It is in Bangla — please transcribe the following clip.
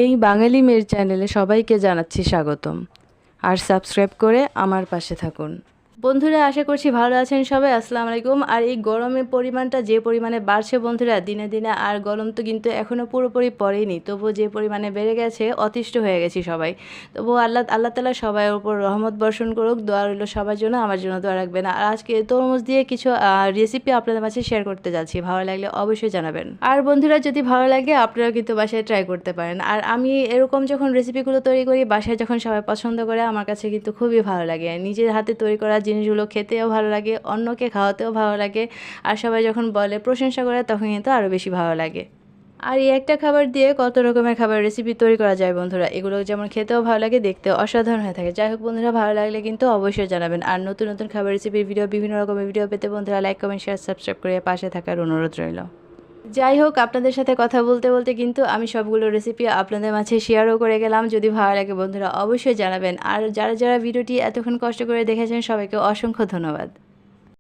এই বাঙালি মেয়ের চ্যানেলে সবাইকে জানাচ্ছি স্বাগতম। আর সাবস্ক্রাইব করে আমার পাশে থাকুন। বন্ধুরা, আশা করছি ভালো আছেন সবাই। আসসালামু আলাইকুম। আর এই গরমের পরিমাণটা যে পরিমাণে বাড়ছে বন্ধুরা দিনে দিনে, আর গরম তো কিন্তু এখনও পুরোপুরি পড়েনি, তবুও যে পরিমাণে বেড়ে গেছে অতিষ্ঠ হয়ে গেছি সবাই। তবুও আল্লাহ তাআলা সবার উপর রহমত বর্ষণ করুক। দোয়া রইল সবার জন্য, আমার জন্য দোয়া রাখবেন। আর আজকে তরমুজ দিয়ে কিছু রেসিপি আপনাদের মাঝে শেয়ার করতে যাচ্ছি। ভালো লাগলে অবশ্যই জানাবেন। আর বন্ধুরা, যদি ভালো লাগে আপনারাও কিন্তু বাসায় ট্রাই করতে পারেন। আর আমি এরকম যখন রেসিপিগুলো তৈরি করি বাসায়, যখন সবাই পছন্দ করে, আমার কাছে কিন্তু খুবই ভালো লাগে। নিজের হাতে তৈরি করা জিনিসগুলো খেতেও ভালো লাগে, অন্যকে খাওয়াতেও ভালো লাগে। আর সবাই যখন বলে, প্রশংসা করে, তখন কিন্তু আরও বেশি ভালো লাগে। আর এই একটা খাবার দিয়ে কত রকমের খাবার রেসিপি তৈরি করা যায় বন্ধুরা। এগুলো যেমন খেতেও ভালো লাগে, দেখতেও অসাধারণ হয়ে থাকে। যাই হোক বন্ধুরা, ভালো লাগলে কিন্তু অবশ্যই জানাবেন। আর নতুন নতুন খাবার রেসিপির ভিডিও, বিভিন্ন রকমের ভিডিও পেতে বন্ধুরা লাইক, কমেন্ট, শেয়ার, সাবস্ক্রাইব করে পাশে থাকার অনুরোধ রইল। যাই হোক, আপনাদের সাথে কথা বলতে বলতে কিন্তু আমি সবগুলো রেসিপি আপনাদের মাঝে শেয়ারও করে গেলাম। যদি ভালো লাগে বন্ধুরা অবশ্যই জানাবেন। আর যারা যারা ভিডিওটি এতক্ষণ কষ্ট করে দেখেছেন সবাইকে অসংখ্য ধন্যবাদ।